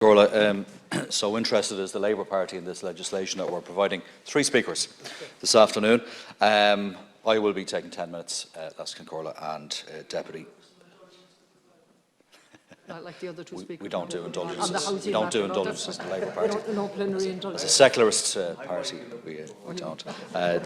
Orla, so interested is the Labour Party in this legislation that we're providing 3 speakers this afternoon. I will be taking 10 minutes, that's Concorla, and Deputy. Like the other 2 speakers. We don't do indulgences. We don't do indulgences in the Labour Party. No plenary indulgences. As a secularist party, we don't.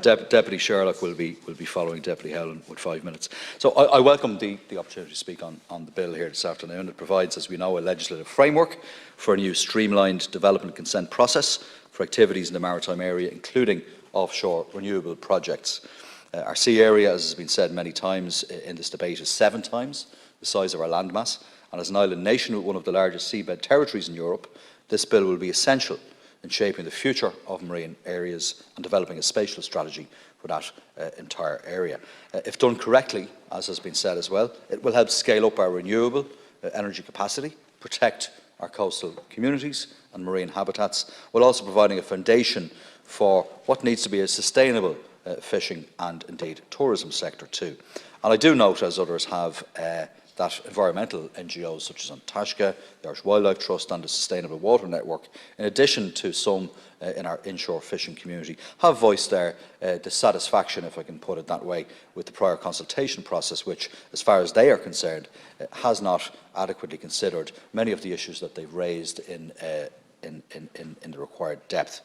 Deputy Sherlock will be following Deputy Howland with 5 minutes. So I welcome the opportunity to speak on the bill here this afternoon. It provides, as we know, a legislative framework for a new streamlined development consent process for activities in the maritime area, including offshore renewable projects. Our sea area, as has been said many times in this debate, is 7 times the size of our landmass. And as an island nation with one of the largest seabed territories in Europe, this bill will be essential in shaping the future of marine areas and developing a spatial strategy for that entire area. If done correctly, as has been said as well, it will help scale up our renewable energy capacity, protect our coastal communities and marine habitats, while also providing a foundation for what needs to be a sustainable fishing and indeed tourism sector too. And I do note, as others have, that environmental NGOs such as Antashka, the Irish Wildlife Trust and the Sustainable Water Network, in addition to some in our inshore fishing community, have voiced their dissatisfaction, if I can put it that way, with the prior consultation process, which, as far as they are concerned, has not adequately considered many of the issues that they've raised in the required depth.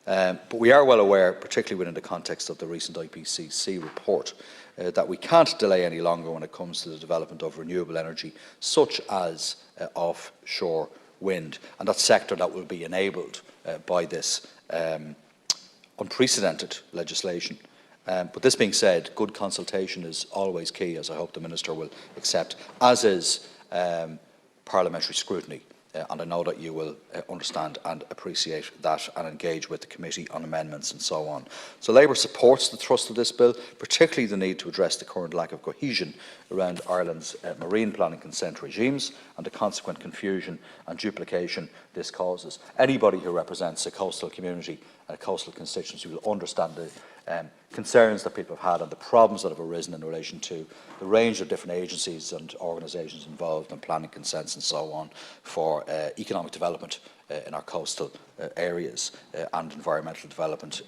But we are well aware, particularly within the context of the recent IPCC report, that we can't delay any longer when it comes to the development of renewable energy, such as offshore wind, and that sector that will be enabled by this unprecedented legislation. But this being said, good consultation is always key, as I hope the Minister will accept, as is parliamentary scrutiny. And I know that you will understand and appreciate that and engage with the committee on amendments and so on. So Labour supports the thrust of this bill, particularly the need to address the current lack of cohesion around Ireland's marine planning consent regimes and the consequent confusion and duplication this causes. Anybody who represents a coastal community and a coastal constituency will understand the concerns that people have had and the problems that have arisen in relation to the range of different agencies and organisations involved in planning consents and so on for economic development in our coastal areas and environmental development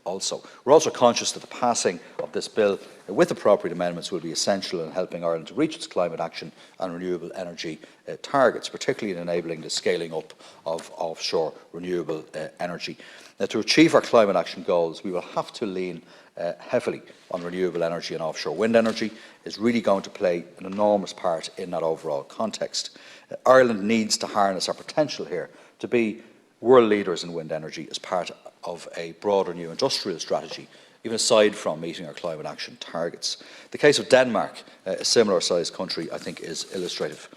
also. We're also conscious that the passing of this bill with appropriate amendments will be essential in helping Ireland to reach its climate action and renewable energy targets, particularly in enabling the scaling up of offshore renewable energy. Now, to achieve our climate action goals, we will have to lean heavily on renewable energy, and offshore wind energy is really going to play an enormous part in that overall context. Ireland needs to harness our potential here to be world leaders in wind energy as part of a broader new industrial strategy, even aside from meeting our climate action targets. The case of Denmark, a similar sized country, I think is illustrative.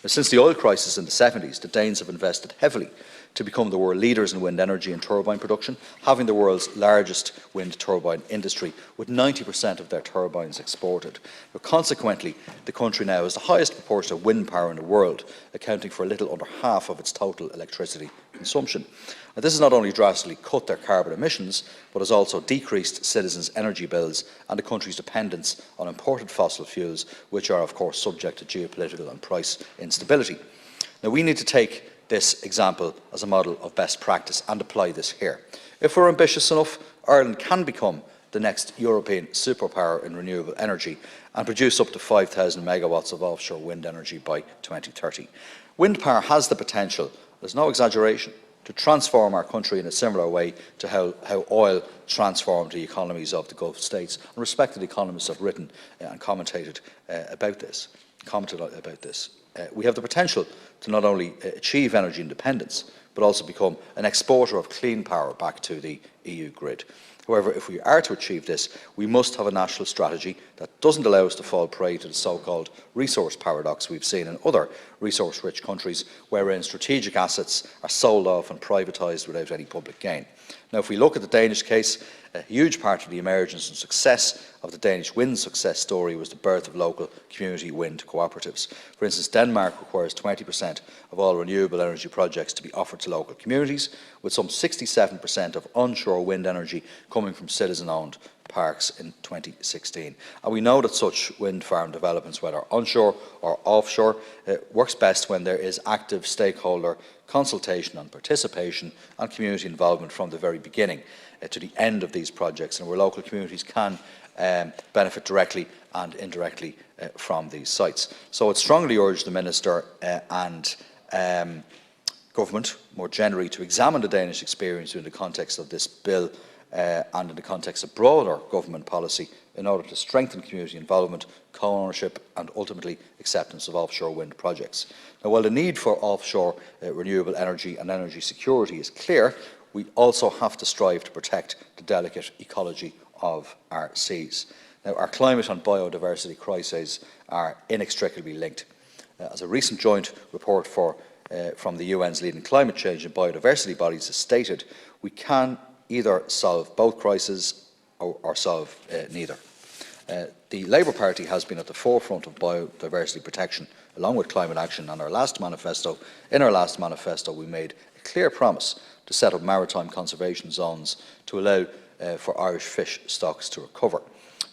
Since the oil crisis in the 70s, the Danes have invested heavily to become the world leaders in wind energy and turbine production, having the world's largest wind turbine industry, with 90% of their turbines exported. But consequently, the country now has the highest proportion of wind power in the world, accounting for a little under half of its total electricity consumption. Now, this has not only drastically cut their carbon emissions, but has also decreased citizens' energy bills and the country's dependence on imported fossil fuels, which are, of course, subject to geopolitical and price instability. Now, we need to take this example as a model of best practice and apply this here. If we're ambitious enough, Ireland can become the next European superpower in renewable energy and produce up to 5,000 megawatts of offshore wind energy by 2030. Wind power has the potential, there's no exaggeration, to transform our country in a similar way to how oil transformed the economies of the Gulf states, and respected economists have written and commented about this. We have the potential to not only achieve energy independence, but also become an exporter of clean power back to the EU grid. However, if we are to achieve this, we must have a national strategy that doesn't allow us to fall prey to the so-called resource paradox we've seen in other resource-rich countries, wherein strategic assets are sold off and privatised without any public gain. Now, if we look at the Danish case, a huge part of the emergence and success of the Danish wind success story was the birth of local community wind cooperatives. For instance, Denmark requires 20% of all renewable energy projects to be offered to local communities, with some 67% of onshore wind energy coming from citizen-owned parks in 2016. And we know that such wind farm developments, whether onshore or offshore, works best when there is active stakeholder consultation and participation and community involvement from the very beginning to the end of these projects, and where local communities can benefit directly and indirectly from these sites. So I would strongly urge the Minister and Government more generally to examine the Danish experience in the context of this bill and in the context of broader government policy in order to strengthen community involvement, co-ownership and ultimately acceptance of offshore wind projects. Now, while the need for offshore renewable energy and energy security is clear, we also have to strive to protect the delicate ecology of our seas. Now, our climate and biodiversity crises are inextricably linked. As a recent joint report from the UN's leading climate change and biodiversity bodies has stated, we can either solve both crises or solve neither. The Labour Party has been at the forefront of biodiversity protection along with climate action, and in our last manifesto we made a clear promise to set up maritime conservation zones to allow for Irish fish stocks to recover.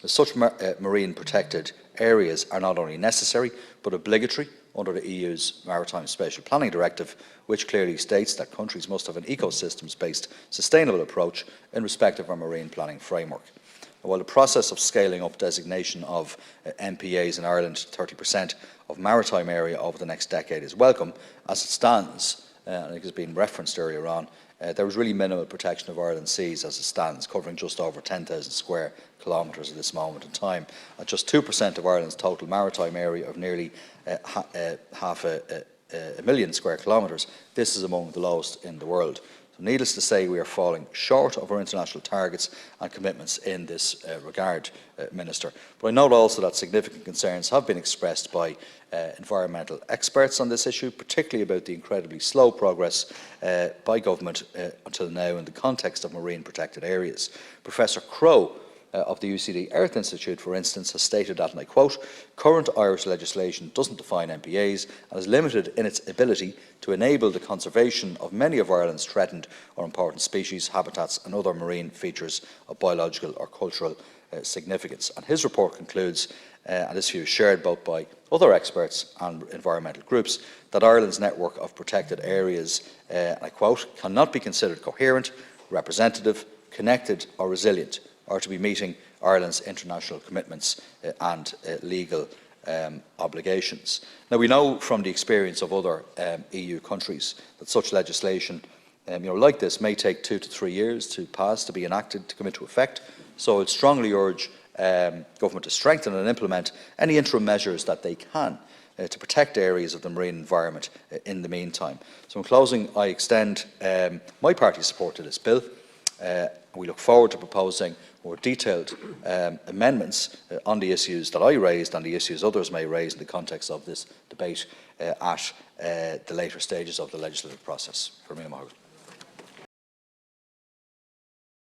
Such marine protected areas are not only necessary but obligatory under the EU's Maritime Spatial Planning Directive, which clearly states that countries must have an ecosystems-based sustainable approach in respect of our marine planning framework. While the process of scaling up designation of MPAs in Ireland to 30% of maritime area over the next decade is welcome, as it stands, I think has been referenced earlier on, there is really minimal protection of Ireland's seas as it stands, covering just over 10,000 square kilometres at this moment in time. At just 2% of Ireland's total maritime area of nearly half a million square kilometres, this is among the lowest in the world. So needless to say, we are falling short of our international targets and commitments in this regard, Minister. But I note also that significant concerns have been expressed by environmental experts on this issue, particularly about the incredibly slow progress by government until now in the context of marine protected areas. Professor Crowe of the UCD Earth Institute, for instance, has stated that, and I quote, "Current Irish legislation doesn't define MPAs and is limited in its ability to enable the conservation of many of Ireland's threatened or important species, habitats and other marine features of biological or cultural significance." And his report concludes, and this view is shared both by other experts and environmental groups, that Ireland's network of protected areas, and I quote, "cannot be considered coherent, representative, connected or resilient, or to be meeting Ireland's international commitments and legal obligations." Now, we know from the experience of other EU countries that such legislation like this may take 2 to 3 years to pass, to be enacted, to come into effect. So I would strongly urge government to strengthen and implement any interim measures that they can to protect areas of the marine environment in the meantime. So in closing, I extend my party's support to this bill. We look forward to proposing more detailed amendments on the issues that I raised and the issues others may raise in the context of this debate at the later stages of the legislative process. For me,